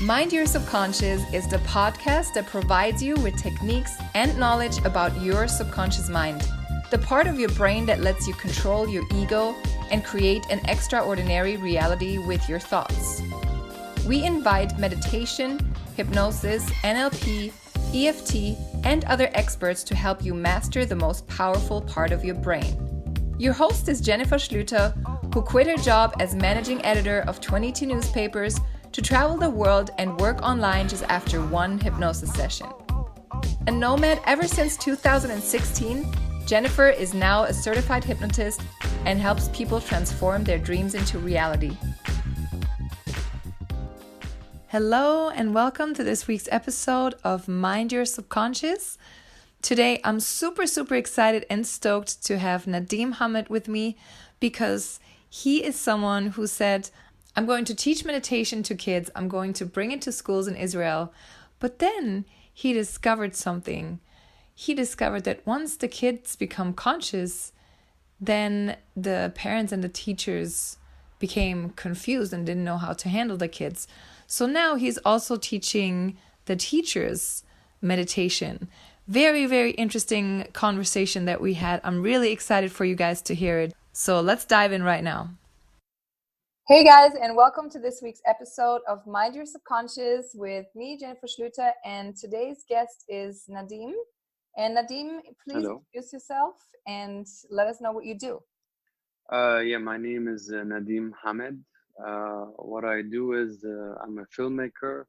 Mind Your Subconscious is the podcast that provides you with techniques and knowledge about your subconscious mind, the part of your brain that lets you control your ego and create an extraordinary reality with your thoughts. We invite meditation, hypnosis, NLP, EFT, and other experts to help you master the most powerful part of your brain. Your host is Jennifer Schlüter, who quit her job as managing editor of 22 newspapers to travel the world and work online just after one hypnosis session. A nomad ever since 2016, Jennifer is now a certified hypnotist and helps people transform their dreams into reality. Hello and welcome to this week's episode of Mind Your Subconscious. Today I'm super excited and stoked to have Nadim Hamed with me because he is someone who said, I'm going to teach meditation to kids, I'm going to bring it to schools in Israel. But then he discovered something. He discovered that once the kids become conscious, then the parents and the teachers became confused and didn't know how to handle the kids. So now he's also teaching the teachers meditation. Very interesting conversation that we had. I'm really excited for you guys to hear it. So let's dive in right now. Hey guys, and welcome to this week's episode of Mind Your Subconscious with me, Jennifer Schlüter, and today's guest is Nadim. And Nadim, please introduce yourself and let us know what you do. My name is Nadim Hamed. What I do is I'm a filmmaker,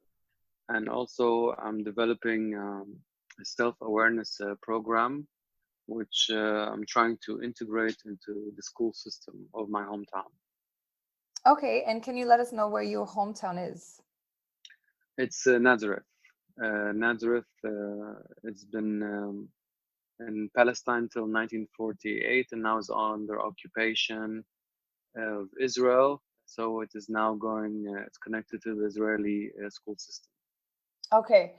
and also I'm developing a self-awareness program, which I'm trying to integrate into the school system of my hometown. Okay, and can you let us know where your hometown is? It's Nazareth. Nazareth, it's been in Palestine till 1948, and now is under occupation of Israel. So it is now it's connected to the Israeli school system. Okay,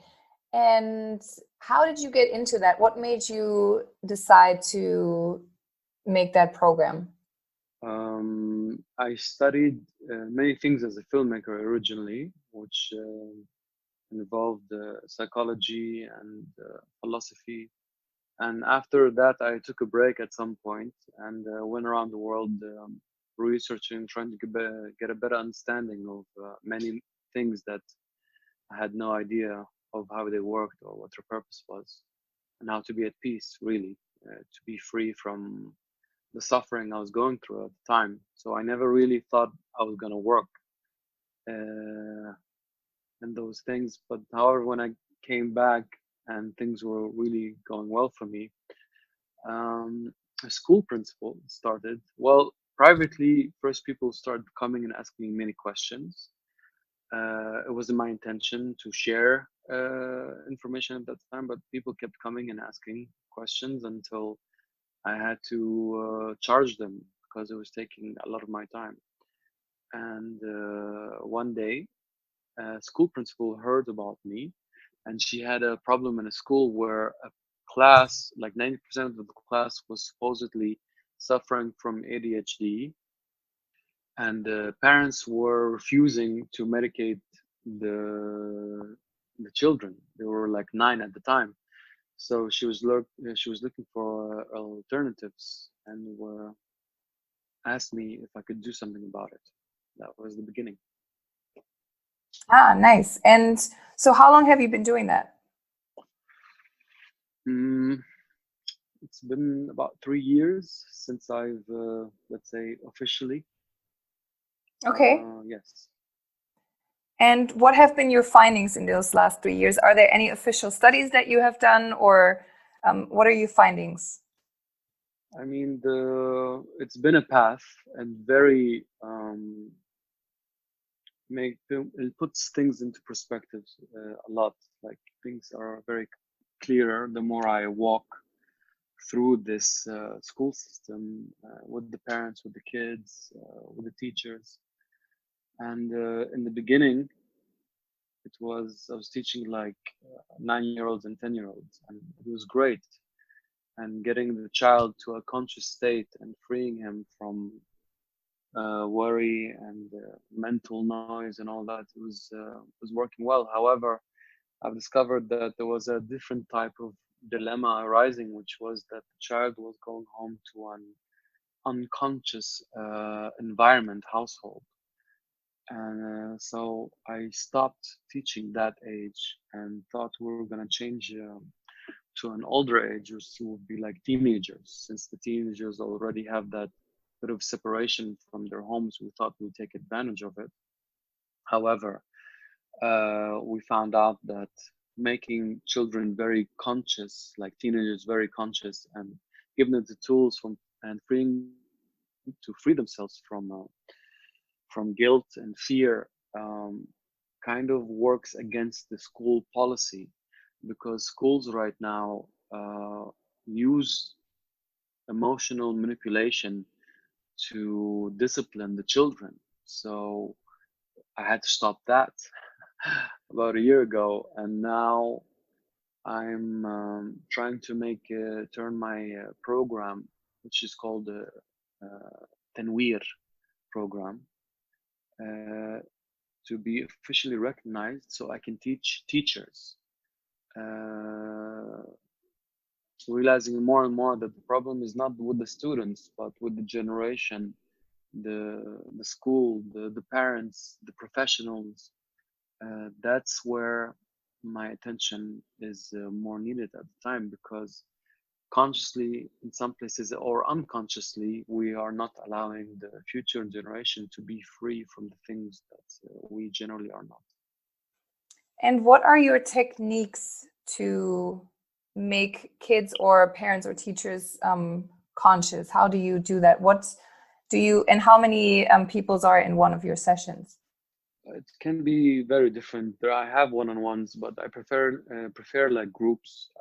and how did you get into that? What made you decide to make that program? I studied many things as a filmmaker originally, which involved psychology and philosophy. And after that, I took a break at some point and went around the world researching, trying to get a better understanding of many things that I had no idea of how they worked or what their purpose was, and how to be at peace, really, to be free from the suffering I was going through at the time. So I never really thought I was going to work in those things. But however, when I came back and things were really going well for me, a school principal started. Well, privately, first people started coming and asking me many questions. It wasn't my intention to share information at that time, but people kept coming and asking questions until I had to charge them because it was taking a lot of my time. And one day, a school principal heard about me, and she had a problem in a school where a class, like 90% of the class, was supposedly suffering from ADHD, and parents were refusing to medicate the children. They were like 9 at the time. So she was looking for alternatives and asked me if I could do something about it. That was the beginning. Ah, nice. And so how long have you been doing that? It's been about 3 years since I've, let's say, officially. Okay. Yes. And what have been your findings in those last 3 years? Are there any official studies that you have done, or what are your findings? I mean, it's been a path, and very it puts things into perspective a lot. Like, things are very clearer the more I walk through this school system with the parents, with the kids, with the teachers. And in the beginning, I was teaching like 9-year-olds and 10-year-olds, and it was great. And getting the child to a conscious state and freeing him from worry and mental noise and all that. It was working well. However, I've discovered that there was a different type of dilemma arising, which was that the child was going home to an unconscious environment, household. And so I stopped teaching that age and thought we were going to change to an older age, which would be like teenagers. Since the teenagers already have that bit of separation from their homes, we thought we'd take advantage of it. However, we found out that making children very conscious, like teenagers very conscious, and giving them the tools from and freeing to free themselves from guilt and fear kind of works against the school policy, because schools right now use emotional manipulation to discipline the children. So I had to stop that about a year ago, and now I'm trying to make turn my program, which is called the Tanweer program, uh, to be officially recognized, so I can teach teachers. Uh, Realizing more and more that the problem is not with the students, but with the generation, the school, the parents, the professionals. That's where my attention is more needed at the time, because consciously in some places or unconsciously we are not allowing the future generation to be free from the things that we generally are not. And what are your techniques to make kids or parents or teachers conscious? How do you do that? What do you, and how many peoples are in one of your sessions? It can be very different. There I have one-on-ones, but I prefer like groups.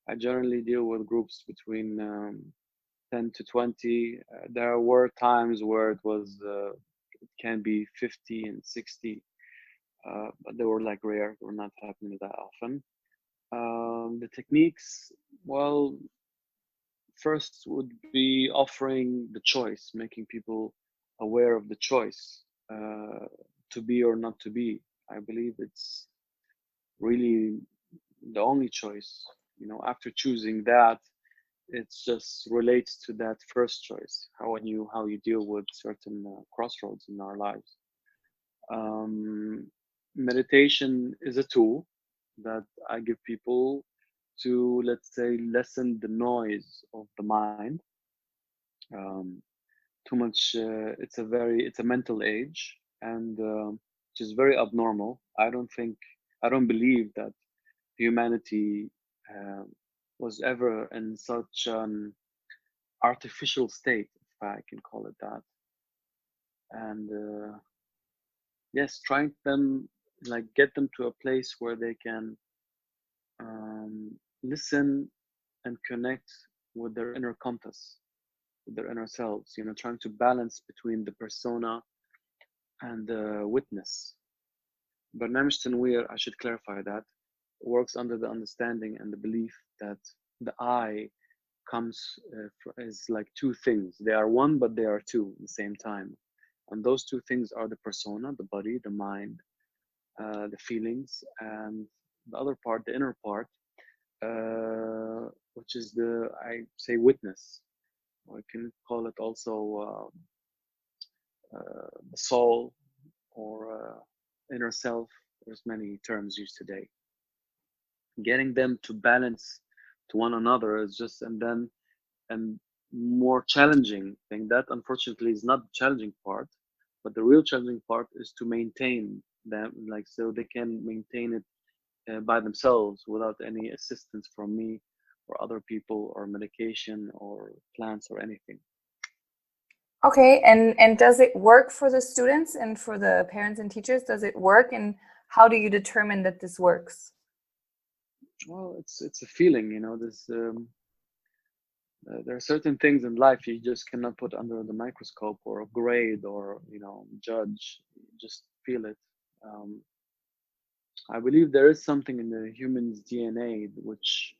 I generally deal with groups between 10 to 20. There were times where it can be 50 and 60, but they were like rare. They were not happening that often. The techniques, well, first would be offering the choice, making people aware of the choice to be or not to be. I believe it's really the only choice. After choosing that, it just relates to that first choice. How you deal with certain crossroads in our lives. Um, Meditation is a tool that I give people to, let's say, lessen the noise of the mind. Um, Too much. It's a mental age, and which is very abnormal. I don't believe that humanity uh, was ever in such an artificial state, if I can call it that. And yes, trying them, like, get them to a place where they can listen and connect with their inner compass, with their inner selves. Trying to balance between the persona and the witness. Barnamish Tanweer, I should clarify that, works under the understanding and the belief that the I comes as like two things. They are one, but they are two at the same time. And those two things are the persona, the body, the mind, the feelings, and the other part, the inner part, which is I say, witness. Or I can call it also the soul, or inner self. There's many terms used today. Getting them to balance to one another is just, and more challenging thing. That unfortunately is not the challenging part, but the real challenging part is to maintain them, like, so they can maintain it by themselves without any assistance from me or other people or medication or plants or anything. Okay, and does it work for the students and for the parents and teachers? Does it work, and how do you determine that this works? Well, it's a feeling. This there are certain things in life you just cannot put under the microscope or grade or judge. You just feel it. um, I believe there is something in the human's DNA which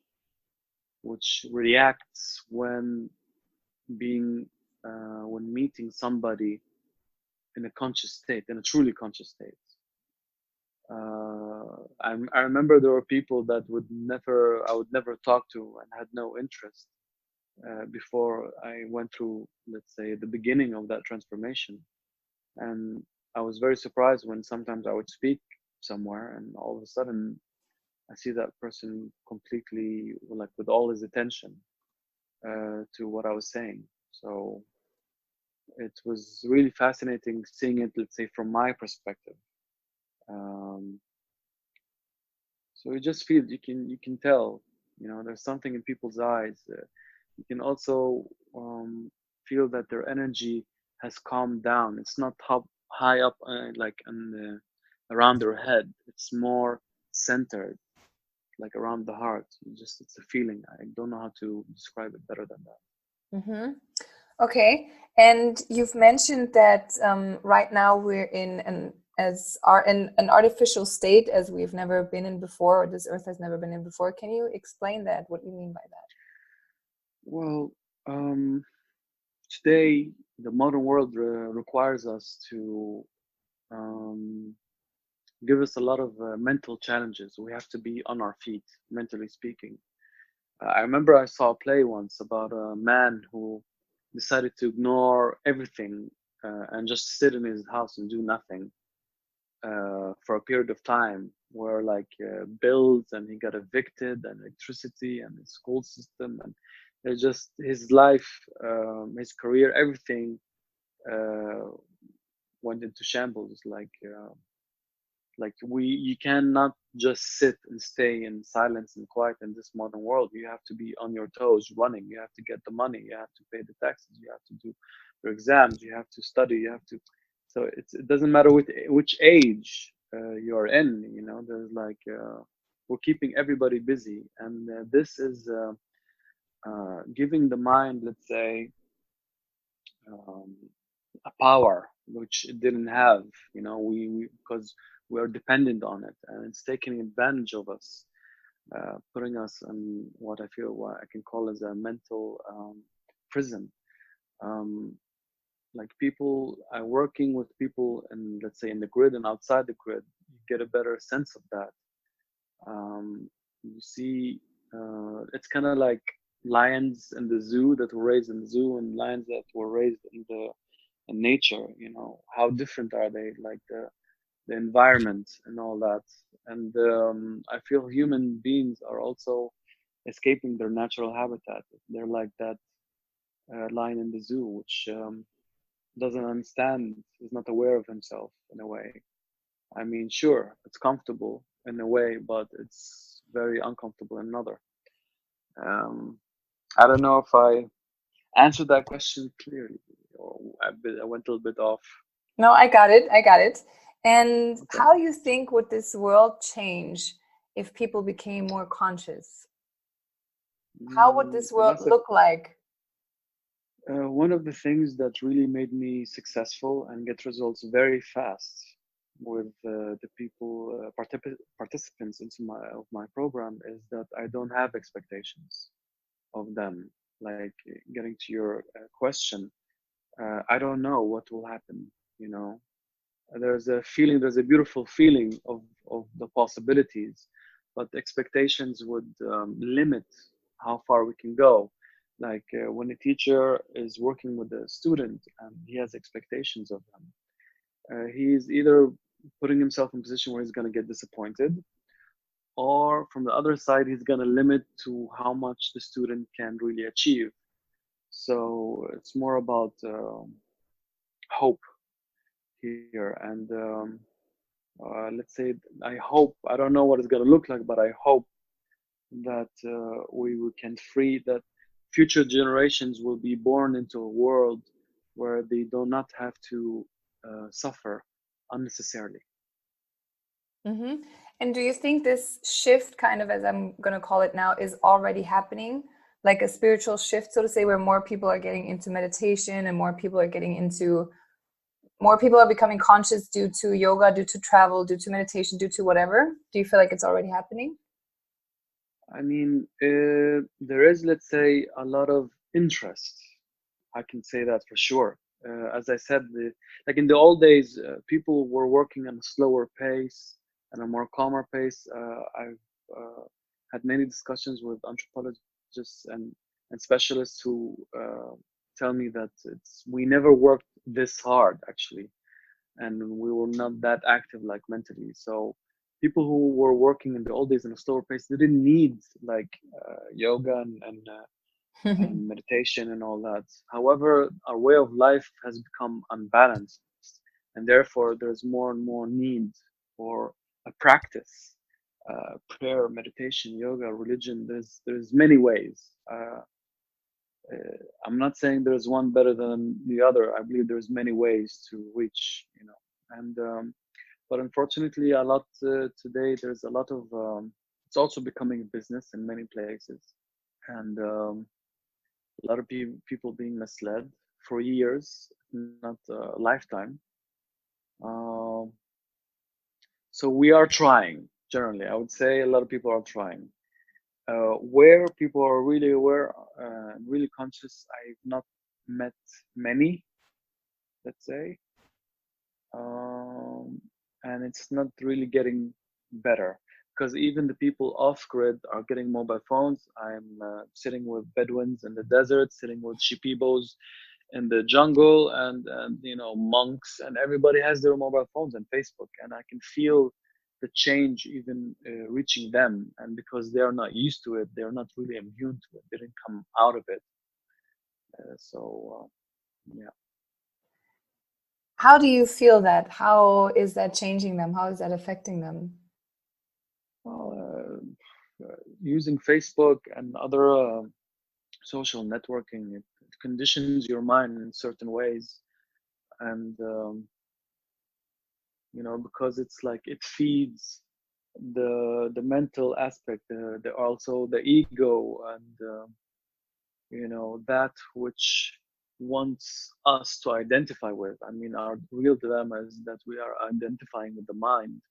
reacts when being when meeting somebody in a conscious state, in a truly conscious state. I remember there were people that I would never talk to and had no interest before I went through, let's say, the beginning of that transformation. And I was very surprised when sometimes I would speak somewhere and all of a sudden I see that person completely, like, with all his attention to what I was saying. So it was really fascinating seeing it, let's say, from my perspective. Um, so you just feel, you can tell, there's something in people's eyes. You can also feel that their energy has calmed down. It's not high up, like around their head. It's more centered, like around the heart. It's a feeling. I don't know how to describe it better than that. Mm-hmm. Okay, and you've mentioned that right now we're in an artificial state as we've never been in before, or this earth has never been in before. Can you explain that? What you mean by that? Well, today the modern world requires us to um, give us a lot of mental challenges. We have to be on our feet, mentally speaking. I remember I saw a play once about a man who decided to ignore everything and just sit in his house and do nothing for a period of time, where like bills, and he got evicted, and electricity, and the school system, and it's just his life, his career, everything uh, went into shambles. Like you cannot just sit and stay in silence and quiet in this modern world. You have to be on your toes, running. You have to get the money, you have to pay the taxes, you have to do your exams, you have to study, you have to. So it doesn't matter which age you're in, there's like we're keeping everybody busy, and this is giving the mind, let's say, um, a power which it didn't have. We because we are dependent on it, and it's taking advantage of us, putting us in what I can call as a mental prison. Um, like, people are working with people, and let's say in the grid and outside the grid, you get a better sense of that. You see, it's kind of like lions in the zoo that were raised in the zoo, and lions that were raised in nature. How different are they? Like the environment and all that. And I feel human beings are also escaping their natural habitat. They're like that lion in the zoo, which doesn't understand, is not aware of himself in a way. I mean, sure, it's comfortable in a way, but it's very uncomfortable in another. Um, I don't know if I answered that question clearly, or I went a little bit off. No, I got it. I got it. And Okay. how do you think would this world change if people became more conscious? How would this world That's look like? one of the things that really made me successful and get results very fast with the people, participants into my program, is that I don't have expectations of them. Like, getting to your question, I don't know what will happen. You know, there's a beautiful feeling of the possibilities, but expectations would limit how far we can go. Like when a teacher is working with a student and he has expectations of them, he's either putting himself in a position where he's going to get disappointed, or from the other side, he's going to limit to how much the student can really achieve. So it's more about hope here. And let's say, I don't know what it's going to look like, but I hope that we can free that future generations will be born into a world where they do not have to suffer unnecessarily. Mm-hmm. And do you think this shift, kind of as I'm going to call it now, is already happening? Like a spiritual shift, so to say, where more people are getting into meditation and more people are becoming conscious due to yoga, due to travel, due to meditation, due to whatever? Do you feel like it's already happening? I mean, there is, let's say, a lot of interest I can say that for sure. As I said, like in the old days, people were working on a slower pace and a more calmer pace. I've had many discussions with anthropologists and specialists who tell me that we never worked this hard actually, and we were not that active like mentally. So people who were working in the old days in a slower pace didn't need like yoga and meditation and all that. However, our way of life has become unbalanced, and therefore there's more and more need for a practice. Prayer, meditation, yoga, religion. There's many ways. I'm not saying there's one better than the other. I believe there's many ways to reach, and but unfortunately, a lot today there's a lot of. It's also becoming a business in many places, and a lot of people being misled for years, not a lifetime. Um, so we are trying. Generally, I would say a lot of people are trying. Where people are really aware, really conscious, I've not met many, let's say, um, and it's not really getting better because even the people off grid are getting mobile phones. I'm sitting with Bedouins in the desert, sitting with Shipibos in the jungle, and monks, and everybody has their mobile phones and Facebook, and I can feel the change even reaching them, and because they are not used to it, they're not really immune to it, they didn't come out of it. So yeah. How do you feel that? How is that changing them? How is that affecting them? Well, using Facebook and other social networking, it conditions your mind in certain ways, and because it's like it feeds the mental aspect, the also the ego, and that which wants us to identify with. I mean, our real dilemma is that we are identifying with the mind,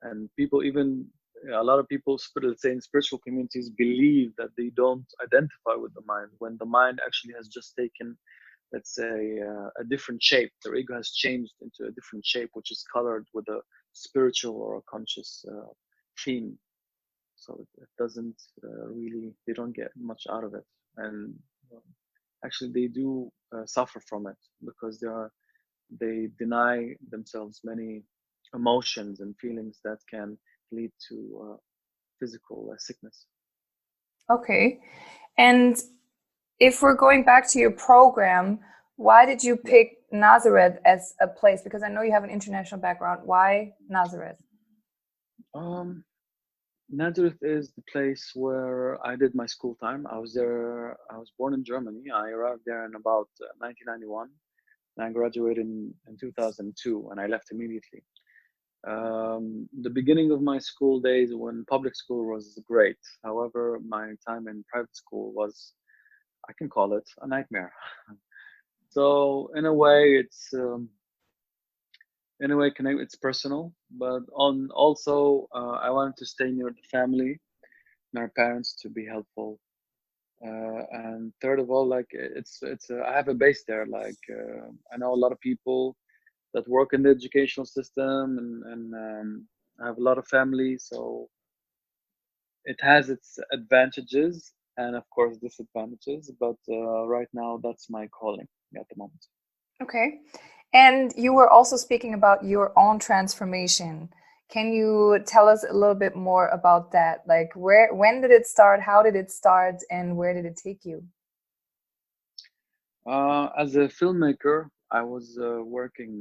and people, even a lot of people, let's say in spiritual communities, believe that they don't identify with the mind when the mind actually has just taken, let's say, a different shape. Their ego has changed into a different shape, which is colored with a spiritual or a conscious theme. So it doesn't really, they don't get much out of it, and um, actually they do suffer from it because they deny themselves many emotions and feelings that can lead to physical sickness. Okay. And if we're going back to your program, why did you Yeah. pick Nazareth as a place? Because I know you have an international background. Why Nazareth? Um, Nazareth is the place where I did my school time. I was there. I was born in Germany. I arrived there in about 1991, and I graduated in 2002, and I left immediately. The beginning of my school days when public school was great. However, my time in private school was, I can call it, a nightmare. So in a way, it's personal, but on also I wanted to stay near the family, my parents, to be helpful. And third of all, like I have a base there. Like I know a lot of people that work in the educational system, and I have a lot of family, so it has its advantages and of course disadvantages. But right now, that's my calling at the moment. Okay. And you were also speaking about your own transformation. Can you tell us a little bit more about that? Like when did it start? How did it start? And where did it take you? As a filmmaker, I was working.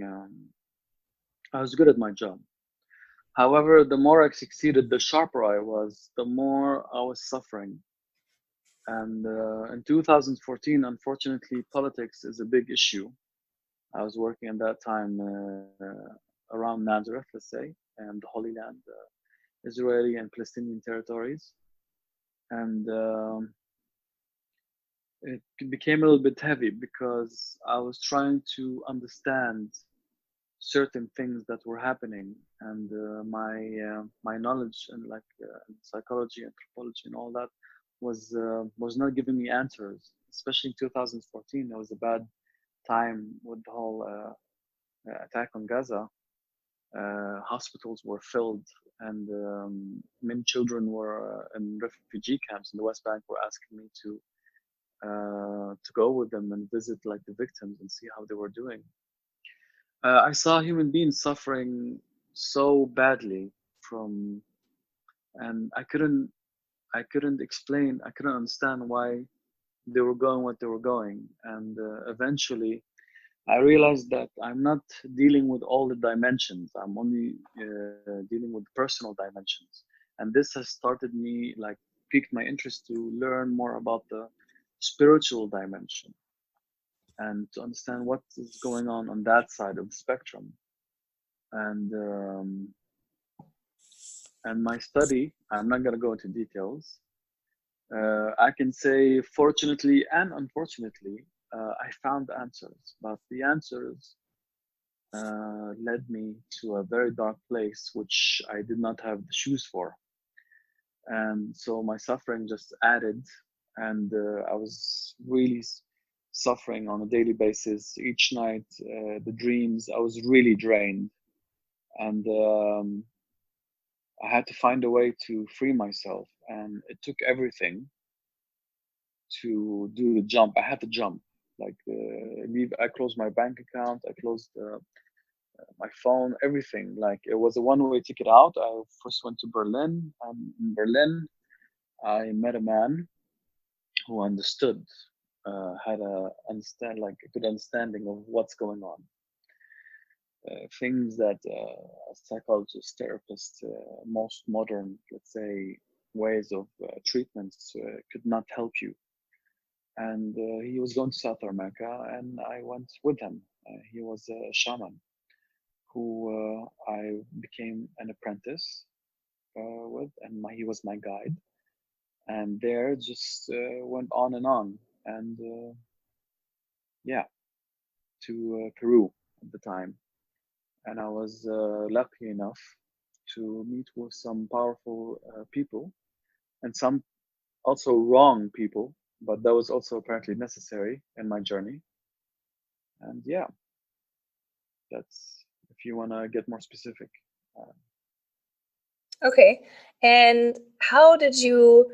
I was good at my job. However, the more I succeeded, the sharper I was, the more I was suffering. And in 2014, unfortunately, politics is a big issue. I was working at that time around Nazareth, let's say, and the Holy Land, Israeli and Palestinian territories. And it became a little bit heavy because I was trying to understand certain things that were happening, and my knowledge and psychology, anthropology, and all that was not giving me answers. especially in 2014, it was a bad time with the whole attack on Gaza. Hospitals were filled, and many children were in refugee camps in the West Bank were asking me to go with them and visit like the victims and see how they were doing. I saw human beings suffering so badly from, and I couldn't explain, I couldn't understand why they were going what they were going, and eventually I realized that I'm not dealing with all the dimensions. I'm only dealing with personal dimensions, and this has started me like piqued my interest to learn more about the spiritual dimension and to understand what is going on that side of the spectrum. And and my study, I'm not gonna go into details. I can say, fortunately and unfortunately, I found answers, but the answers led me to a very dark place, which I did not have the shoes for. And so my suffering just added, and I was really suffering on a daily basis. Each night, the dreams, I was really drained, and I had to find a way to free myself. And it took everything to do the jump. I had to jump, like leave. I closed my bank account. I closed my phone, everything. Like it was a one-way ticket out. I first went to Berlin, and in Berlin, I met a man who understood, had a understand like a good understanding of what's going on. Things that a psychologist, therapist, most modern, let's say, ways of treatments could not help you. And he was going to South America, and I went with him. He was a shaman who I became an apprentice with, and he was my guide. And there just went on and on, and yeah, to Peru at the time. And I was lucky enough to meet with some powerful people and some also wrong people, but that was also apparently necessary in my journey. And yeah, that's if you want to get more specific. Uh, Okay. And how did you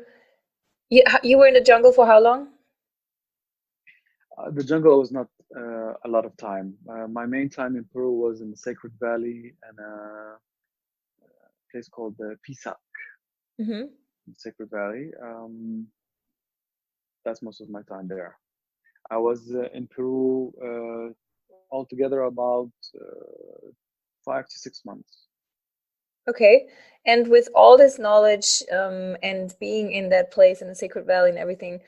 were in the jungle for how long? the jungle was not a lot of time. My main time in Peru was in the Sacred Valley and a place called Pisa, Hmm. Sacred Valley. That's most of my time there. I was in Peru altogether about 5 to 6 months. Okay. And with all this knowledge and being in that place in the Sacred Valley and everything,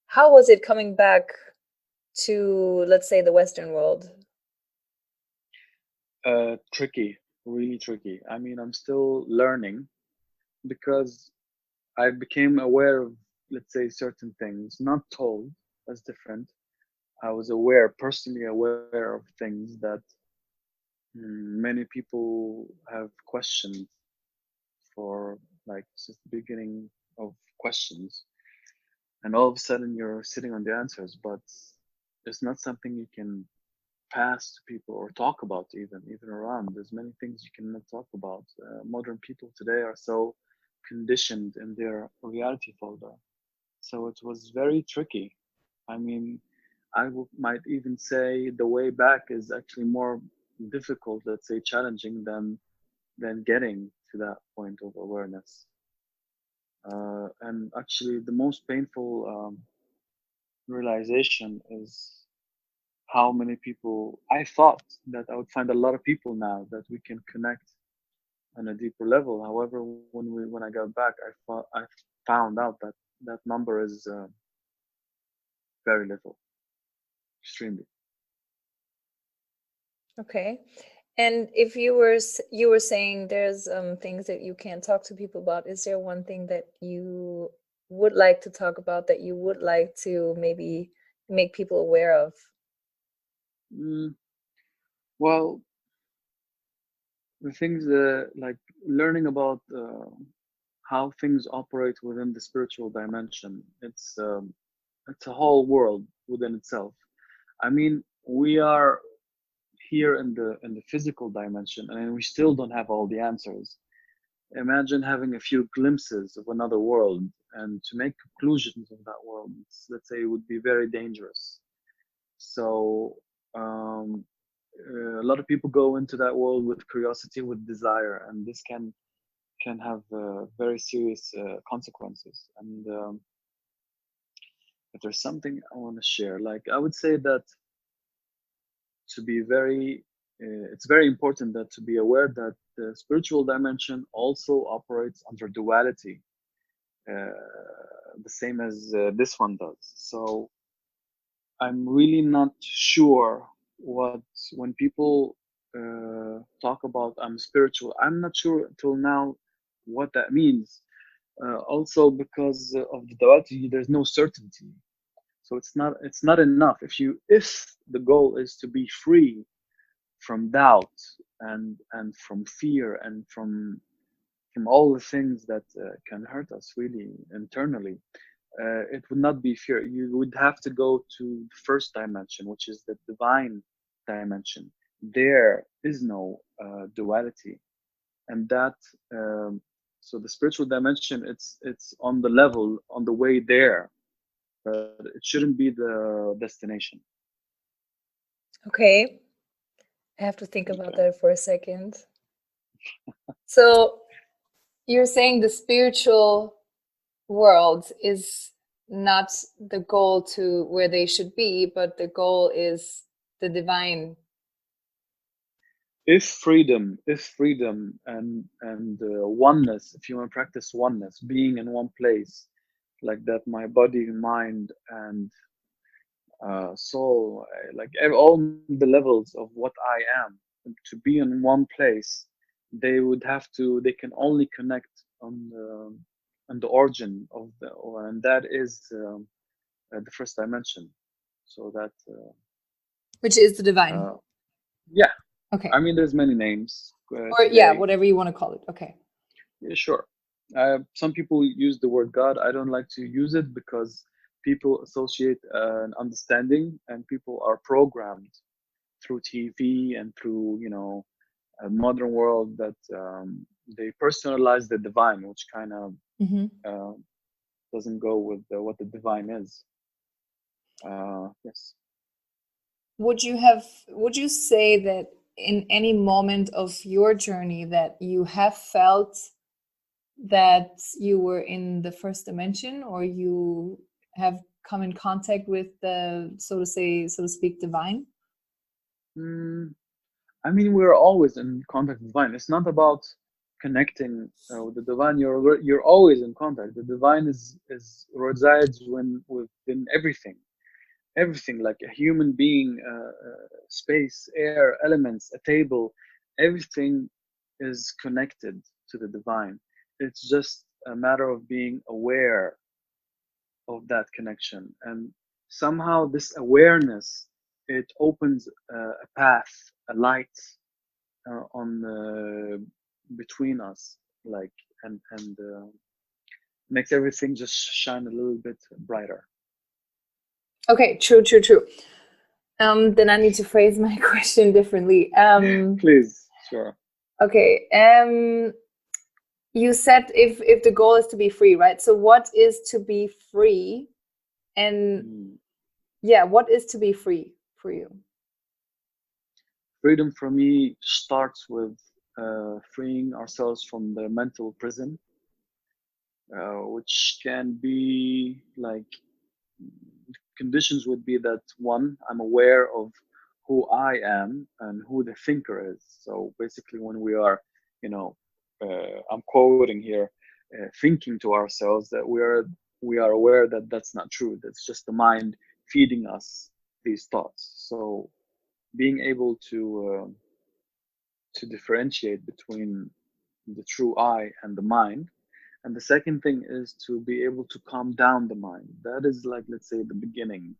how was it coming back to, let's say, the Western world? Tricky, really tricky. I mean, I'm still learning because I became aware of, let's say, certain things, not told, that's different. I was aware, personally aware of things that many people have questioned for like since the beginning of questions, and all of a sudden you're sitting on the answers, but it's not something you can pass to people or talk about, even around. There's many things you cannot talk about. Modern people today are so conditioned in their reality folder, so it was very tricky. I mean, might even say the way back is actually more difficult, let's say challenging, than getting to that point of awareness. And actually, the most painful realization is how many people. I thought that I would find a lot of people now that we can connect on a deeper level. However, when I got back, I found out that that number is very little, extremely. Okay. And if you were saying there's things that you can't talk to people about, is there one thing that you would like to talk about that you would like to maybe make people aware of? Mm, well, the things like learning about how things operate within the spiritual dimension. It's it's a whole world within itself. I mean, we are here in the physical dimension, and we still don't have all the answers. Imagine having a few glimpses of another world, and to make conclusions of that world, let's say, it would be very dangerous. So um, a lot of people go into that world with curiosity, with desire, and this can have very serious consequences. And if there's something I want to share, like I would say that to be very, it's very important that to be aware that the spiritual dimension also operates under duality, uh, the same as this one does. So I'm really not sure what when people talk about I'm spiritual. I'm not sure until now what that means. Also, because of the duality, there's no certainty. So it's not enough. If the goal is to be free from doubt and from fear and from all the things that can hurt us really internally, it would not be fear. You would have to go to the first dimension, which is the divine dimension. There is no duality, and that so the spiritual dimension, it's on the level, on the way there, but it shouldn't be the destination. Okay, I have to think about Okay. that for a second. So you're saying the spiritual world is not the goal to where they should be, but the goal is the divine. If freedom and oneness, if you want to practice oneness, being in one place, like that, my body, mind, and soul, all the levels of what I am, to be in one place, they can only connect on the origin of the, and that is the first dimension. So that Which is the divine. uh, yeah, Okay. I mean, there's many names Or yeah, today. whatever you want to call it. Okay. Yeah, sure. Some people use the word God. I don't like to use it because people associate an understanding, and people are programmed through TV and through, a modern world, that they personalize the divine, which kind of Mm-hmm. uh, doesn't go with what the divine is. Yes. Would you say that in any moment of your journey that you have felt that you were in the first dimension, or you have come in contact with the, so to say, so to speak, divine? Mm, I mean, we're always in contact with the divine. It's not about connecting with the divine. You're always in contact. The divine is resides within everything. Everything, like a human being, space, air, elements, a table, everything is connected to the divine. It's just a matter of being aware of that connection, and somehow this awareness, it opens a path, a light on between us, like, and makes everything just shine a little bit brighter. Okay, true, true, true. Then I need to phrase my question differently. Please, sure. Okay. You said if the goal is to be free, right? So what is to be free? And Mm. yeah, what is to be free for you? Freedom for me starts with freeing ourselves from the mental prison, which can be like, conditions would be that, one, I'm aware of who I am and who the thinker is. So basically, when we are, I'm quoting here, thinking to ourselves, that we are aware that that's not true. That's just the mind feeding us these thoughts. So being able to differentiate between the true I and the mind. And the second thing is to be able to calm down the mind. That is, like, let's say, the beginning.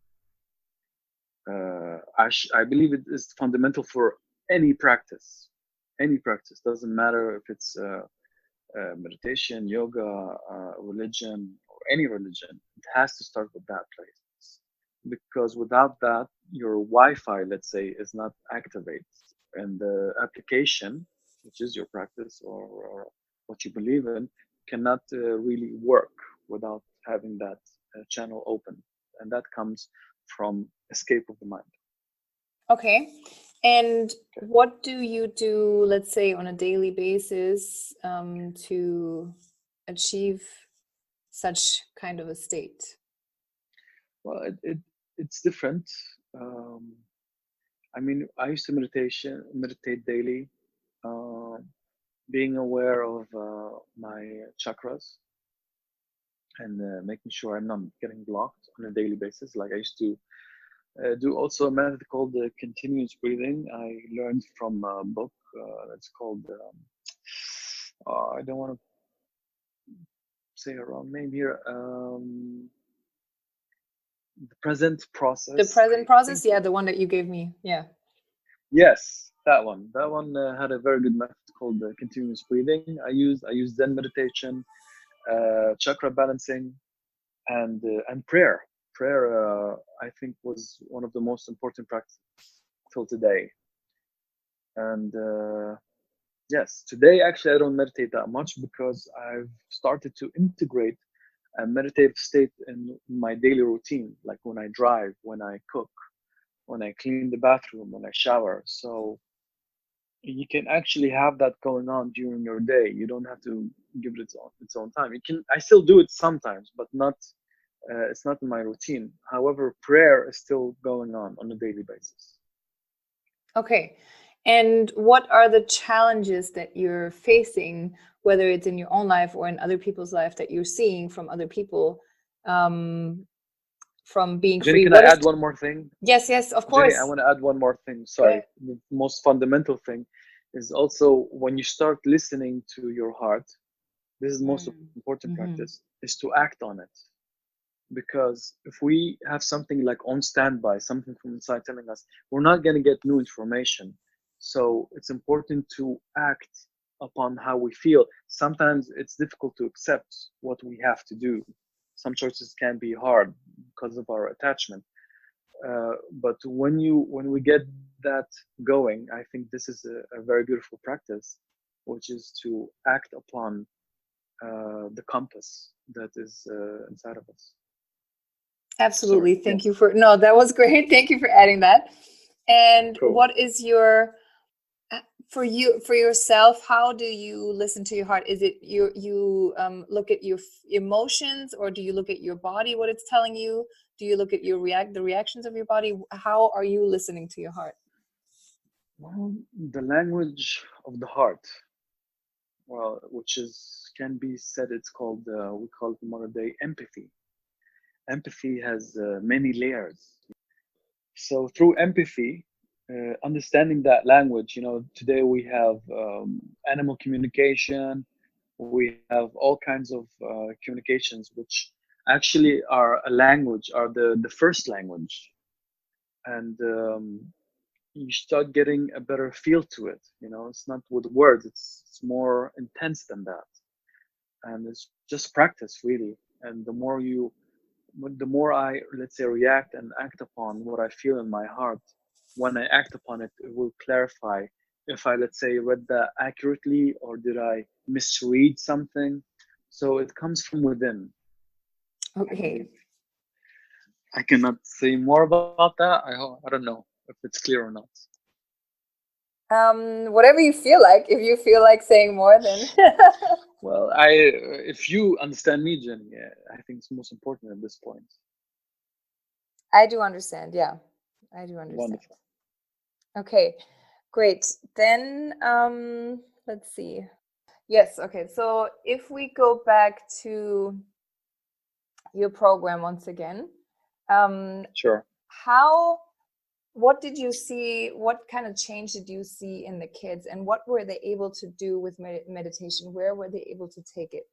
I believe it is fundamental for any practice. Any practice, doesn't matter if it's meditation, yoga, religion, or any religion. It has to start with that place. because without that, your Wi-Fi, let's say, is not activated, and the application, which is your practice or what you believe in, cannot really work without having that channel open, and that comes from escape of the mind. Okay. And Okay. what do you do, let's say, on a daily basis to achieve such kind of a state? Well, it's different. Um, I mean, I used to meditate daily, uh, being aware of my chakras and making sure I'm not getting blocked on a daily basis. Like I used to do also a method called continuous breathing. I learned from a book that's called, I don't want to say a wrong name here, The Present The Process, present I think. process, yeah, the one that you gave me. Yeah. Yes, that one. That one had a very good method called continuous breathing. I use Zen meditation, chakra balancing, and prayer. Prayer, I think, was one of the most important practices till today. And yes, today actually I don't meditate that much because I've started to integrate a meditative state in my daily routine, like when I drive, when I cook, when I clean the bathroom, when I shower. So you can actually have that going on during your day. You don't have to give it its own time. You can. I still do it sometimes, but not. It's not in my routine. However, prayer is still going on a daily basis. Okay. And what are the challenges that you're facing, whether it's in your own life or in other people's life, that you're seeing from other people, um, from being Jenny, free? can I What is? add one more thing? Yes, yes, of Jenny, I course. want to add one more thing. Go Sorry. ahead. The most fundamental thing is also when you start listening to your heart, this is the most important Mm-hmm. practice, is to act on it. Because if we have something like on standby, something from inside telling us, we're not going to get new information. So it's important to act upon how we feel. Sometimes it's difficult to accept what we have to do. Some choices can be hard because of our attachment. But when we get that going, I think this is a very beautiful practice, which is to act upon the compass that is inside of us. Sorry. Absolutely. Thank you Yes. for, no, that was great. Thank you for adding that. And Cool. what is your, for you, for yourself, how do you listen to your heart? Is it you look at your emotions, or do you look at your body, what it's telling you? Do you look at your the reactions of your body? How are you listening to your heart? Well, the language of the heart, well, which is can be said, it's called we call it modern day empathy. Empathy has many layers. So through empathy, understanding that language, today we have animal communication, we have all kinds of communications, which actually are a language, are the first language, and you start getting a better feel to it. It's not with words; it's more intense than that, and it's just practice, really. And the more I, let's say, react and act upon what I feel in my heart, when I act upon it, it will clarify if I, let's say, read that accurately or did I misread something. So it comes from within, I Okay. believe. I cannot say more about that. I don't know if it's clear or not. Whatever you feel like. If you feel like saying more, then Well, if you understand me, Jenny, I think it's most important at this point. I do understand. Yeah, I do understand. Wonderful. Okay, great. Then let's see. Yes, okay. So if we go back to your program once again, um, Sure. how, what did you see? What kind of change did you see in the kids, and what were they able to do with meditation? Where were they able to take it?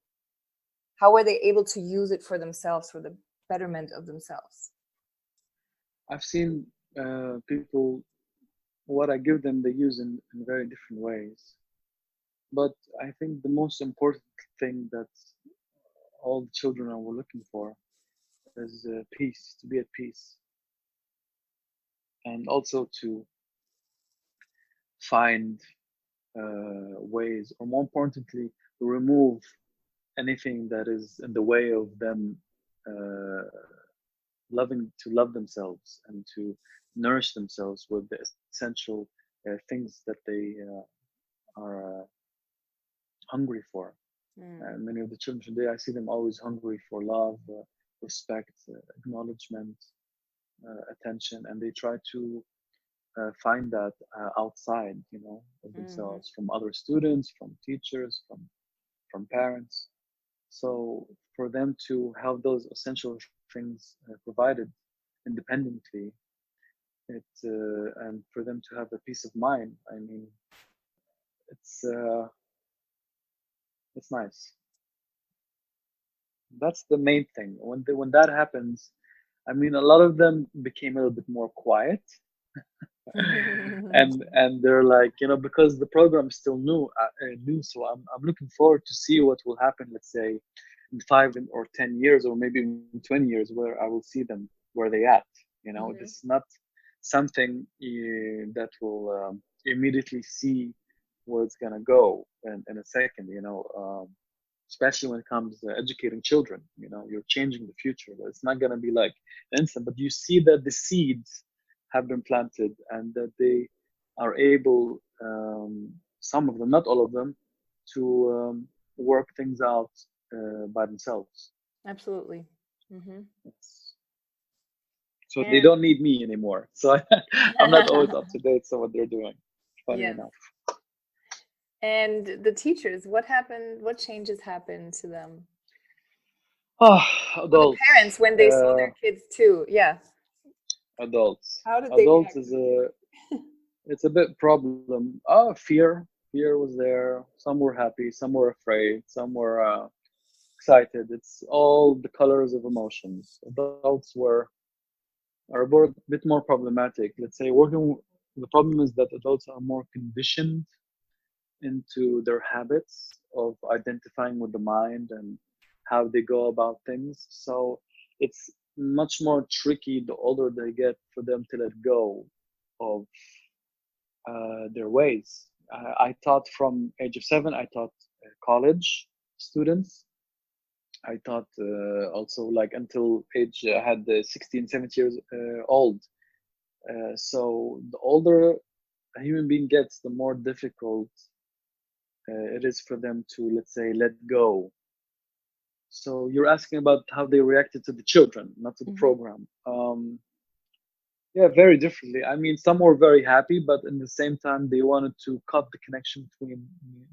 How were they able to use it for themselves, for the betterment of themselves? I've seen people, what I give them, they use in very different ways. But I think the most important thing that all the children are looking for is peace, to be at peace. and also to find ways, or more importantly, remove anything that is in the way of them uh, love themselves and to nourish themselves with the essential things that they are hungry for. Mm. Many of the children today, I see them always hungry for love, respect, acknowledgement, attention, and they try to find that outside, of Mm-hmm. themselves, from other students, from teachers, from parents. So for them to have those essential things provided independently, and for them to have a peace of mind, I mean, it's uh, it's nice. That's the main thing. When that happens, I mean, a lot of them became a little bit more quiet, and they're like, because the program is still new. So I'm looking forward to see what will happen. Let's say in 5 or 10 years, or maybe in 20 years, where I will see them where they at. This Mm-hmm. is not something that will immediately see where it's gonna go in a second. Especially when it comes to educating children. You're changing the future. It's not gonna be like instant, but you see that the seeds have been planted and that they are able, some of them, not all of them, to work things out by themselves. Absolutely. Mm-hmm. It's, so they And don't need me anymore. So I'm not always up to date on what they're doing. Funny yes. enough. And the teachers, what happened? What changes happened to them? Oh, Or the adults. parents when they saw their kids too? Yeah. Adults. How did they Adults react to is the kids? it's a bit problem. Fear. Fear was there. Some were happy. Some were afraid. Some were excited. It's all the colors of emotions. Adults are a bit more problematic. Let's say the problem is that adults are more conditioned into their habits of identifying with the mind and how they go about things. So it's much more tricky the older they get for them to let go of their ways. I taught from age of 7. I taught college students. I taught also like until age I had 16, 17 years old. So the older a human being gets, the more difficult it is for them to, let's say, let go. So you're asking about how they reacted to the children, not to the Mm-hmm. program. Yeah, very differently. I mean, some were very happy, but in the same time, they wanted to cut the connection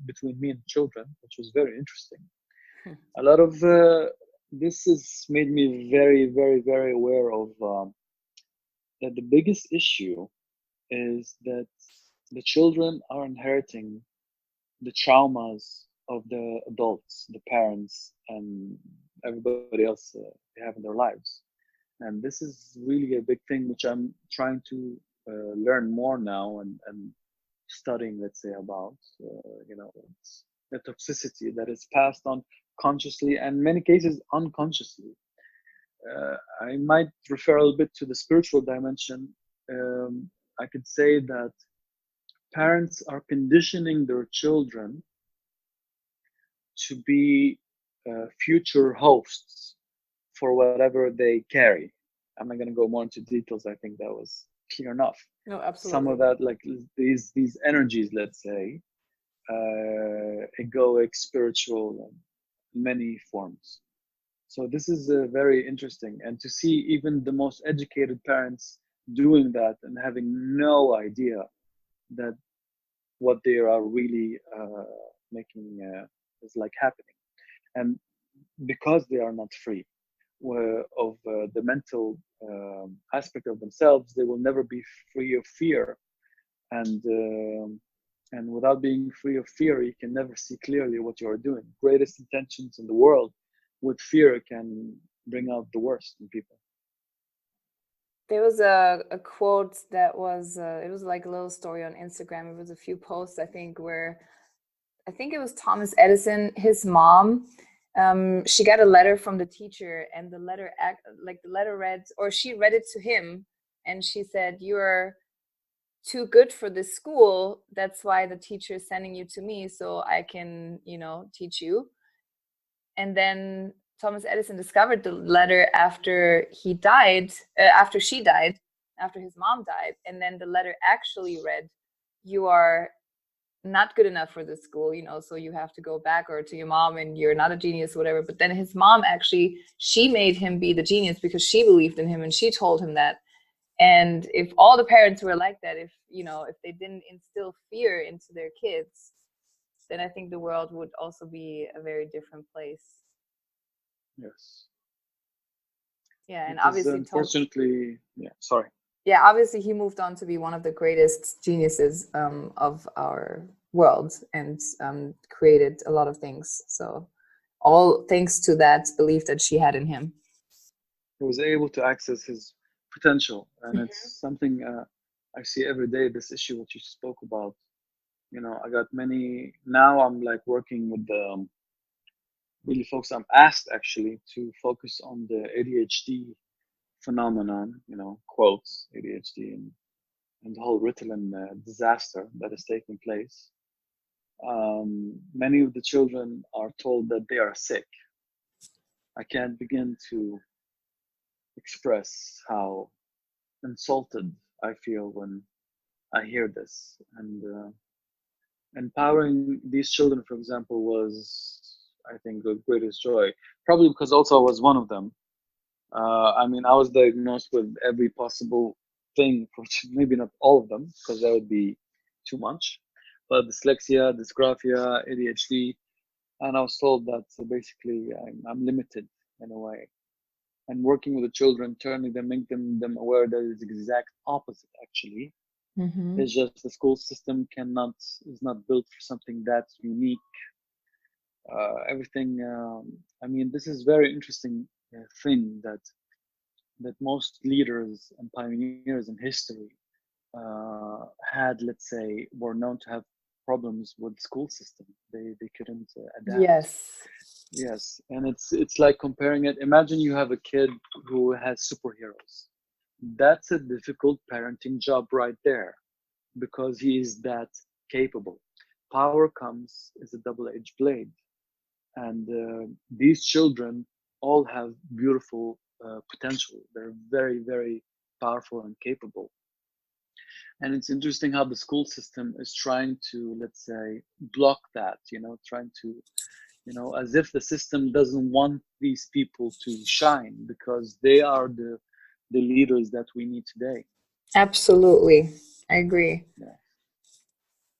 between me and the children, which was very interesting. A lot of this has made me very, very, very aware of that the biggest issue is that the children are inheriting the traumas of the adults, the parents, and everybody else they have in their lives. And this is really a big thing, which I'm trying to learn more now and studying, let's say, about. It's the toxicity that is passed on consciously and in many cases unconsciously. I might refer a little bit to the spiritual dimension. I could say that parents are conditioning their children to be future hosts for whatever they carry. I'm not going to go more into details. I think that was clear enough. No, Some of absolutely. that, like these energies, let's say, egoic, spiritual, and many forms. So this is very interesting, and to see even the most educated parents doing that and having no idea that what they are really making is like happening, and because they are not free of the mental aspect of themselves, they will never be free of fear, and without being free of fear, you can never see clearly what you are doing. Greatest intentions in the world with fear can bring out the worst in people. There was a quote that was it was like a little story on Instagram. It was a few posts, I think, where I think it was Thomas Edison, his mom. She got a letter from the teacher, and the letter read, or she read it to him, and she said, "You're too good for this school. That's why the teacher is sending you to me so I can, teach you." And then Thomas Edison discovered the letter after he died, after she died, after his mom died. And then the letter actually read, "You are not good enough for this school, so you have to go back or to your mom, and you're not a genius, whatever." But then his mom actually, she made him be the genius because she believed in him and she told him that. And if all the parents were like that, if they didn't instill fear into their kids, then I think the world would also be a very different place. Yes. Yeah, and It is obviously unfortunately, sorry. Yeah, obviously he moved on to be one of the greatest geniuses of our world, and created a lot of things. So all thanks to that belief that she had in him. He was able to access his potential, and it's something I see every day. This issue what you spoke about, I got many now. I'm like working with the really folks. I'm asked actually to focus on the ADHD phenomenon, quotes ADHD, and the whole Ritalin disaster that is taking place. Many of the children are told that they are sick. I can't begin to express how insulted I feel when I hear this. And empowering these children, for example, was, I think, the greatest joy. Probably because also I was one of them. I mean, I was diagnosed with every possible thing, maybe not all of them, because that would be too much. But dyslexia, dysgraphia, ADHD, and I was told that basically I'm limited in a way. And working with the children, turning them, making them aware that it's the exact opposite actually. It's just the school system is not built for something that's unique. Everything. I mean, this is very interesting thing that most leaders and pioneers in history had, let's say, were known to have problems with the school system. They couldn't adapt. Yes, and it's like comparing it. Imagine you have a kid who has superheroes. That's a difficult parenting job right there, because he is that capable. Power comes as a double-edged blade, and these children all have beautiful potential. They're very, very powerful and capable. And it's interesting how the school system is trying to, let's say, block that. Trying to, as if the system doesn't want these people to shine because they are the leaders that we need today. Absolutely, I agree. Yeah.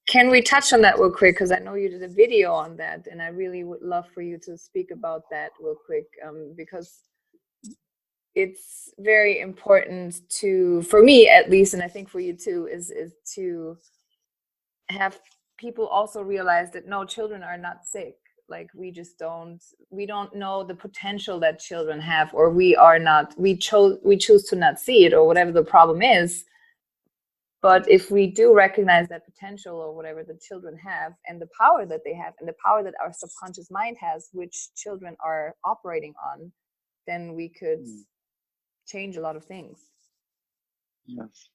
Can we touch on that real quick? Because I know you did a video on that, and I really would love for you to speak about that real quick, because it's very important for me at least, and I think for you too, is to have people also realize that no, children are not sick. Like we don't know the potential that children have, or we choose to not see it, or whatever the problem is. But if we do recognize that potential or whatever the children have, and the power that they have, and the power that our subconscious mind has, which children are operating on, then we could change a lot of things. Yes.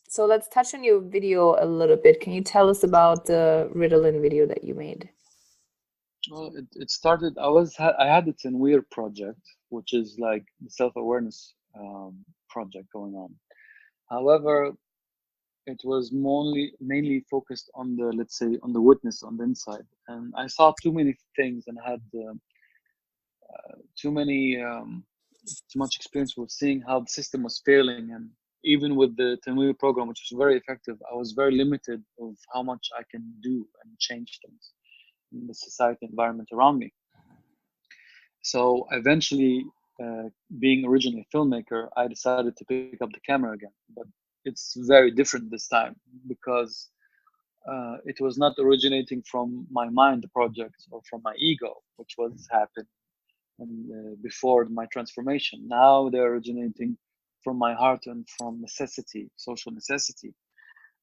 So let's touch on your video a little bit. Can you tell us about the Ritalin video that you made? Well, it started. I had it in Weird project, which is like the self-awareness project going on. However, it was mainly focused on the, let's say, on the witness on the inside, and I saw too many things and had too much experience with seeing how the system was failing. And even with the Tanwir program, which was very effective, I was very limited of how much I can do and change things in the society environment around me. So eventually, being originally a filmmaker, I decided to pick up the camera again. But it's very different this time, because it was not originating from my mind, the project, or from my ego, which was happened before my transformation. Now they're originating from my heart and from necessity, social necessity.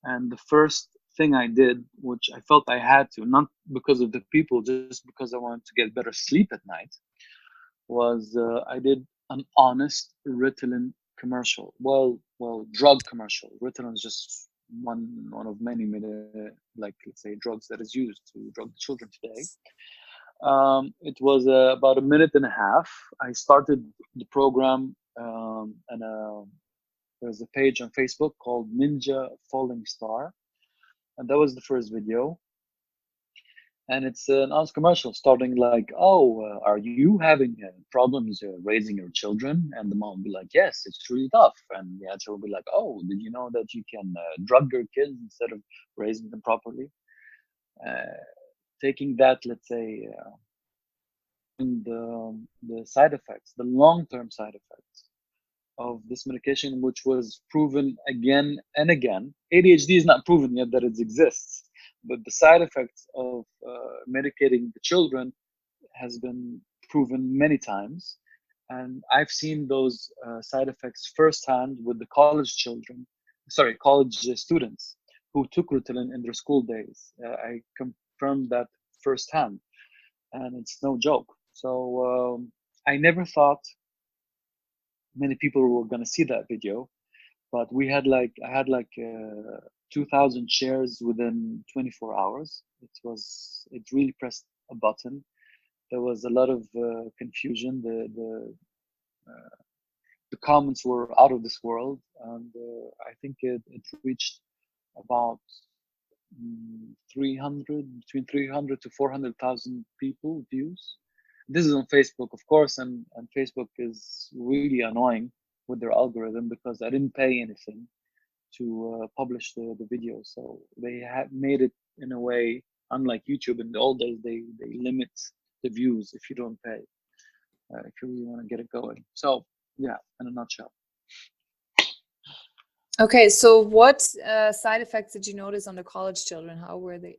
And the first thing I did, which I felt I had to, not because of the people, just because I wanted to get better sleep at night, was I did an honest Ritalin commercial. Well, drug commercial. Ritalin is just one of many, like let's say, drugs that is used to drug the children today. It was about a minute and a half. I started the program, and there's a page on Facebook called Ninja Falling Star, and that was the first video. And it's an honest commercial starting like, "Oh, are you having problems raising your children?" And the mom will be like, "Yes, it's really tough." And the answer will be like, "Oh, did you know that you can drug your kids instead of raising them properly?" Uh, Taking that, let's say, the side effects, the long-term side effects of this medication, which was proven again and again. ADHD is not proven yet that it exists, but the side effects of medicating the children has been proven many times. And I've seen those side effects firsthand with the college students who took Ritalin in their school days. I confirmed that firsthand, and it's no joke. So I never thought many people were going to see that video, but I had like 2,000 shares within 24 hours. It really pressed a button. There was a lot of confusion. The comments were out of this world, and I think it reached about between 300 to 400,000 people views. This is on Facebook, of course, and Facebook is really annoying with their algorithm because I didn't pay anything to publish the video. So they had made it in a way, unlike YouTube in the old days, they limit the views if you don't pay, if you really want to get it going. So yeah, in a nutshell. Okay, so what side effects did you notice on the college children? How were they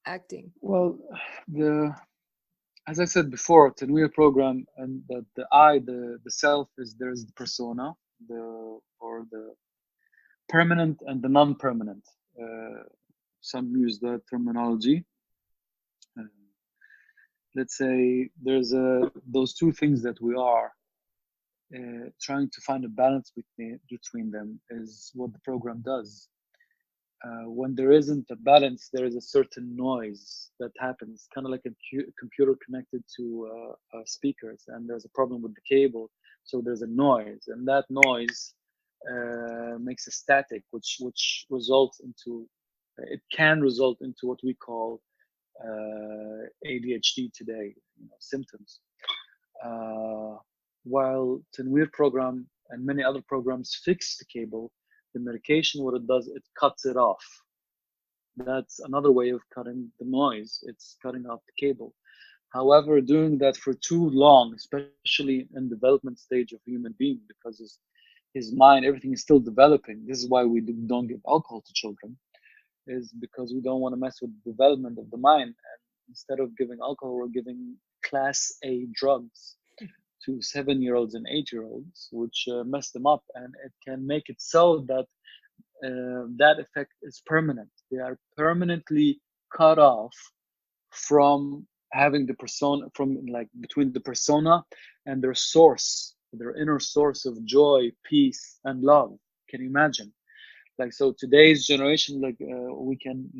acting? Well, as I said before, Tanweer program, and the I, the self, is there's the persona, or the permanent and the non-permanent. Some use that terminology. Uh, let's say there's those two things that we are trying to find a balance between them is what the program does. When there isn't a balance, there is a certain noise that happens, kind of like a computer connected to speakers, and there's a problem with the cable, so there's a noise, and that noise makes a static, which results into it can result into what we call ADHD today, symptoms. While Tanweer program and many other programs fix the cable, the medication, what it does, it cuts it off. That's another way of cutting the noise. It's cutting off the cable. However, doing that for too long, especially in development stage of a human being, because his mind, everything is still developing. This is why we don't give alcohol to children, is because we don't want to mess with the development of the mind. And instead of giving alcohol, we're giving class A drugs to 7-year-olds and 8-year-olds, which mess them up, and it can make it so that that effect is permanent. They are permanently cut off from having the persona, from like between the persona and their source, their inner source of joy, peace, and love. Can you imagine? Like, so today's generation, like we can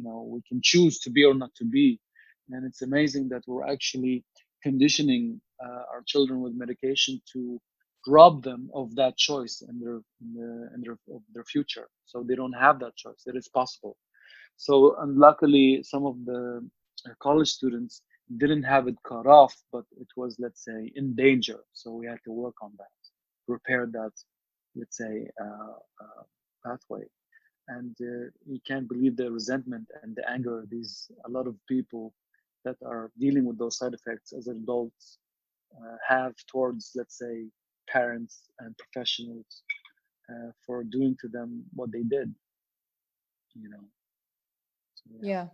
choose to be or not to be, and it's amazing that we're actually conditioning our children with medication to rob them of that choice in their future, so they don't have that choice. It is possible. So, and luckily, some of the college students didn't have it cut off, but it was, let's say, in danger. So we had to work on that, repair that, let's say, pathway. And you can't believe the resentment and the anger a lot of people that are dealing with those side effects as adults have towards, let's say, parents and professionals for doing to them what they did, So, Yeah.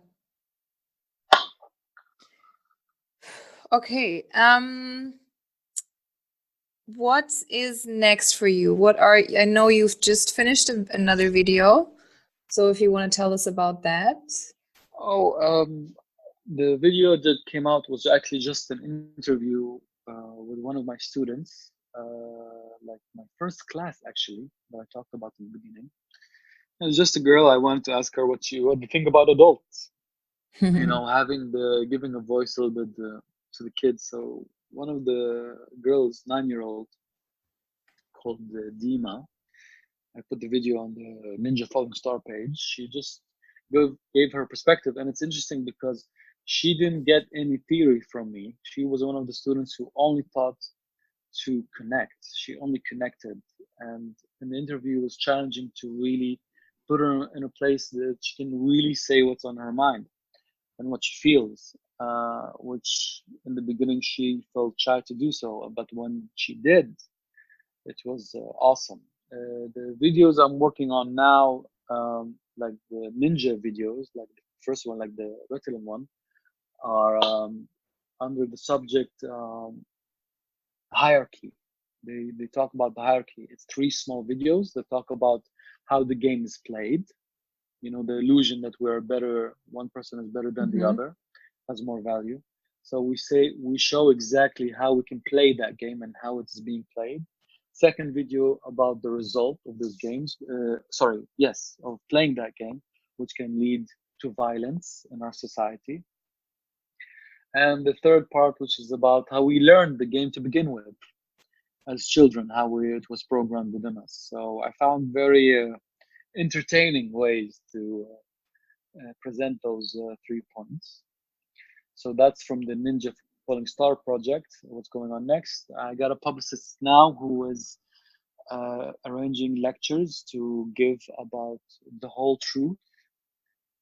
Okay. What is next for you? I know you've just finished another video, so if you want to tell us about that. The video that came out was actually just an interview with one of my students. like my first class actually that I talked about in the beginning. It was just a girl. I wanted to ask her what do you think about adults. Having the giving a voice a little bit to the kids. So one of the girls, 9-year-old, called Dima. I put the video on the Ninja Falling Star page. She just gave her perspective, and it's interesting because she didn't get any theory from me. She was one of the students who only taught to connect. She only connected, and in the interview, it was challenging to really put her in a place that she can really say what's on her mind and what she feels. Which in the beginning she felt shy to do so, but when she did, it was awesome. The videos I'm working on now, like the ninja videos, like the first one, like the Ritalin one, are under the subject hierarchy. They talk about the hierarchy. It's 3 small videos that talk about how the game is played. The illusion that we're better, one person is better than the other, has more value. So we show exactly how we can play that game and how it's being played. Second video about the result of those games. Of playing that game, which can lead to violence in our society. And the third part, which is about how we learned the game to begin with as children, how it was programmed within us. So I found very entertaining ways to present those 3 points. So that's from the Ninja Falling Star project. What's going on next? I got a publicist now who is arranging lectures to give about the whole truth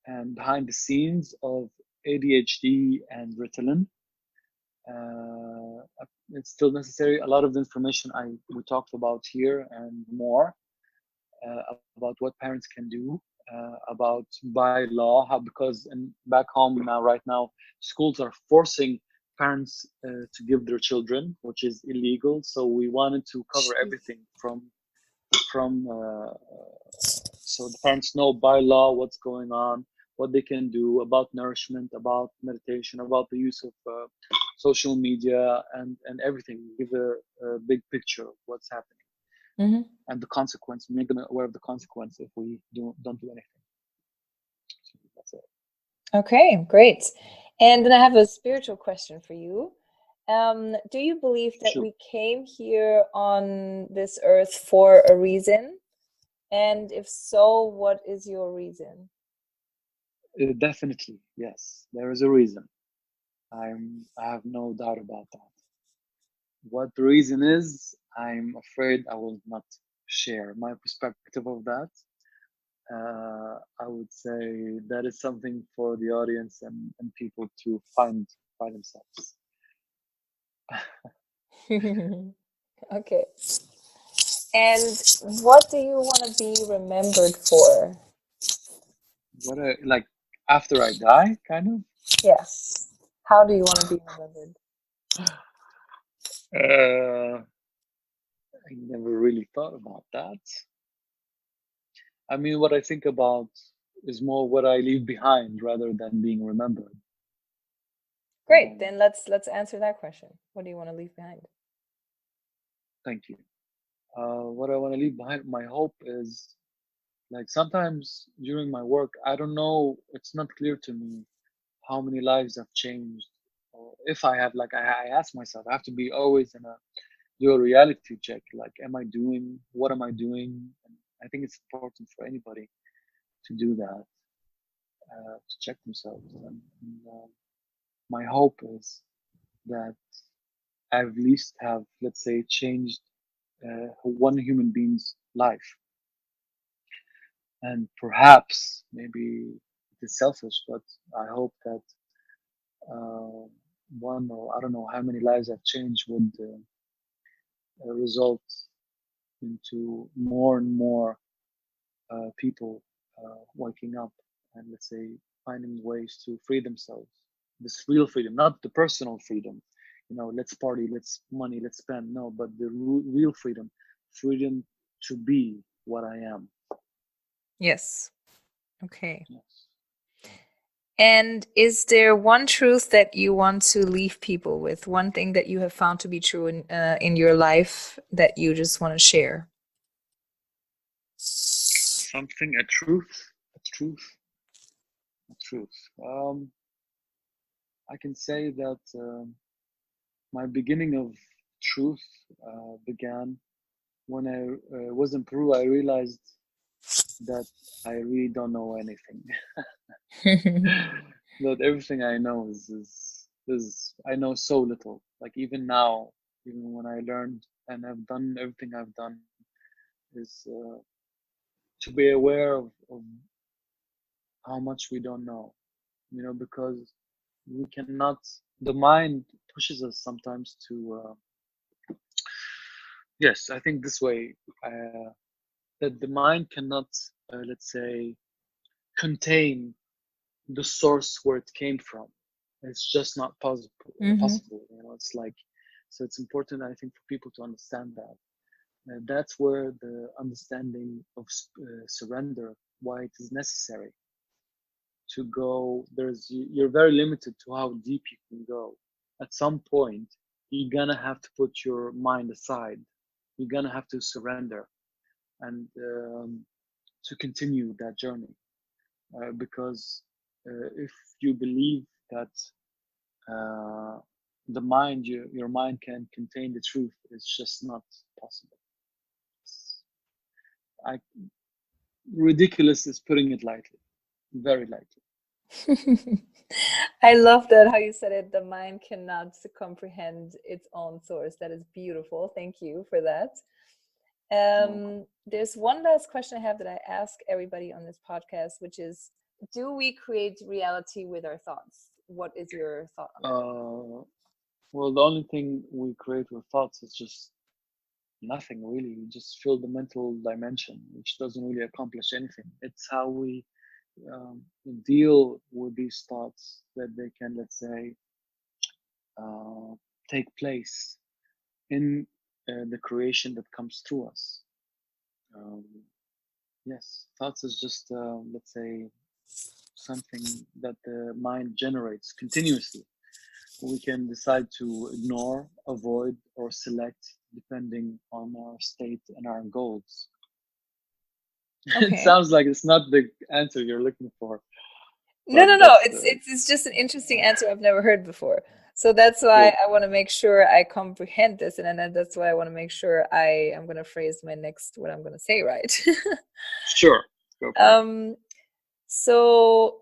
and behind the scenes of ADHD and Ritalin. It's still necessary. A lot of the information we talked about here and more about what parents can do, about by law, because back home now, right now, schools are forcing parents to give their children, which is illegal. So we wanted to cover everything from so the parents know by law what's going on, what they can do about nourishment, about meditation, about the use of social media and everything. Give a big picture of what's happening and the consequence. Make them aware of the consequence if we don't do anything. So that's it. Okay, great. And then I have a spiritual question for you. Do you believe that Sure. we came here on this earth for a reason? And if so, what is your reason? Definitely, yes. There is a reason. I have no doubt about that. What the reason is, I'm afraid I will not share my perspective of that. I would say that is something for the audience and people to find by themselves. Okay. And what do you want to be remembered for? Like after I die, kind of? Yes. How do you want to be remembered? I never really thought about that. I mean, what I think about is more what I leave behind rather than being remembered. Great. Then let's answer that question. What do you want to leave behind? Thank you. What I want to leave behind, my hope is, like, sometimes during my work, I don't know, it's not clear to me how many lives have changed. Or if I have, like, I ask myself, I have to be always do a reality check. Like, what am I doing? And I think it's important for anybody to do that, to check themselves. And my hope is that I at least have, let's say, changed one human being's life. And perhaps, maybe it is selfish, but I hope that one, or I don't know how many lives I've changed, would result into more and more people waking up and, let's say, finding ways to free themselves. This real freedom, not the personal freedom. Let's party, let's money, let's spend. No, but the real freedom to be what I am. Yes. Okay. Yes. And is there one truth that you want to leave people with? One thing that you have found to be true in your life that you just want to share? Something, a truth, a truth, a truth. I can say that my beginning of truth began when I was in Peru. I realized that I really don't know anything. That everything I know is I know so little. Like even now, even when I learned and have done everything I've done, is to be aware of how much we don't know. You know, because we cannot. The mind pushes us sometimes to. Yes, I think this way that the mind cannot, let's say, contain the source where it came from. It's just not possible. Mm-hmm. Possible, you know. It's like, so it's important, I think, for people to understand that. That's where the understanding of surrender, why it is necessary to go. You're very limited to how deep you can go. At some point, you're gonna have to put your mind aside. You're gonna have to surrender and to continue that journey. Because if you believe that uh, your mind can contain the truth, it's just not possible. I Ridiculous is putting it lightly, very lightly. I love that how you said it. The mind cannot comprehend its own source. That is beautiful. Thank you for that. There's one last question I have that I ask everybody on this podcast, which is, do we create reality with our thoughts? What is your thought on that? Well, the only thing we create with thoughts is just nothing really. You just fill the mental dimension, which doesn't really accomplish anything. It's how we um, deal with these thoughts that they can, let's say, uh, take place in the creation that comes through us. Um, yes, thoughts is just, let's say, something that the mind generates continuously. We can decide to ignore, avoid, or select depending on our state and our goals. It Okay. sounds like it's not the answer you're looking for, No, but no, no. that's It's just an interesting answer I've never heard before. So that's why cool. I want to make sure I comprehend this, and then that's why I want to make sure I am going to phrase my next what I'm going to say right. Sure, go for it. So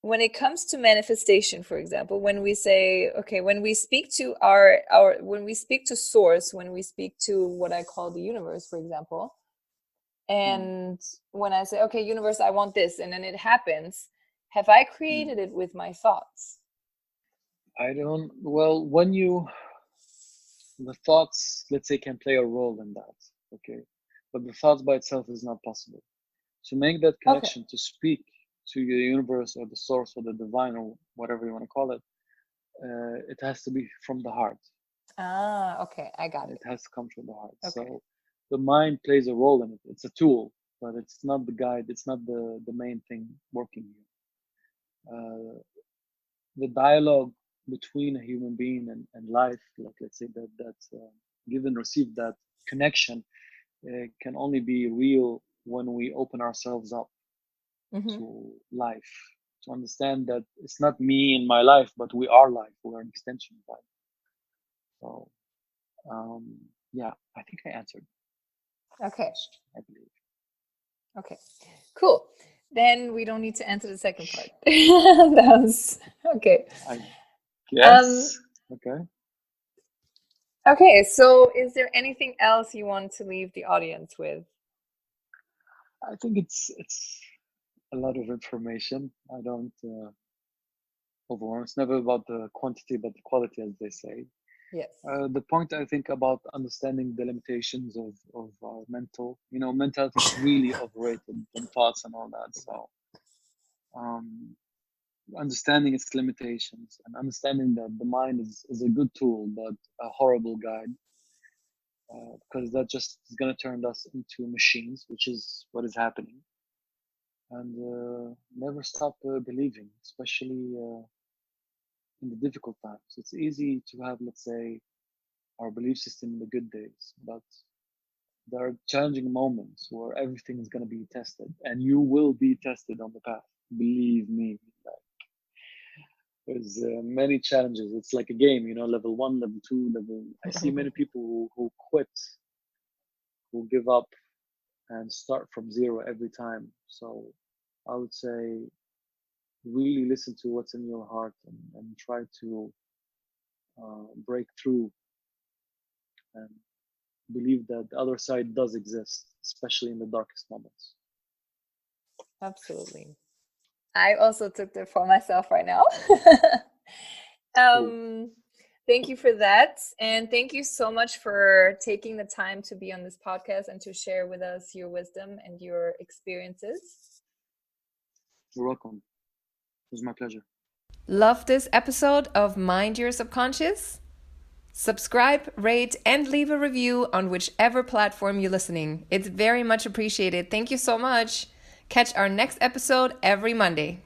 when it comes to manifestation, for example, when we say, okay, when we speak to our when we speak to source, when we speak to what I call the universe, for example, Mm, and when I say, okay, universe, I want this, and then it happens, have I mm. created it with my thoughts? I don't. Well, when you the thoughts, let's say, can play a role in that, okay, but the thoughts by itself is not possible. To make that Okay. connection, to speak to the universe or the source or the divine or whatever you want to call it, it has to be from the heart. Ah, okay, I got It it. has to come from the heart. Okay. So the mind plays a role in it. It's a tool, but it's not the guide. It's not the main thing working here. The dialogue between a human being and life, like let's say that give and receive, that connection can only be real when we open ourselves up Mm-hmm. to life, to understand that it's not me and my life, but we are life. We're an extension of life. So um, yeah, I think I answered the Okay. question, I believe. Okay. Cool. Then we don't need to answer the second part. That was okay. I Um, guess. Okay. okay, so is there anything else you want to leave the audience with? I think it's a lot of information. I don't overwhelm. It's never about the quantity, but the quality, as they say. Yes. The point I think about understanding the limitations of our mental health is really overrated than thoughts and all that. So um, understanding its limitations and understanding that the mind is a good tool, but a horrible guide, because that just is going to turn us into machines, which is what is happening. and never stop believing, especially in the difficult times. It's easy to have, let's say, our belief system in the good days, but there are challenging moments where everything is going to be tested, and you will be tested on the path. Believe me, there's many challenges. It's like a game, level one, level two, level. I see many people who quit, who give up, and start from zero every time. So I would say really listen to what's in your heart, and try to break through, and believe that the other side does exist, especially in the darkest moments. Absolutely. I also took that for myself right now. Cool. Thank you for that. And thank you so much for taking the time to be on this podcast and to share with us your wisdom and your experiences. You're welcome. It was my pleasure. Love this episode of Mind Your Subconscious? Subscribe, rate, and leave a review on whichever platform you're listening. It's very much appreciated. Thank you so much. Catch our next episode every Monday.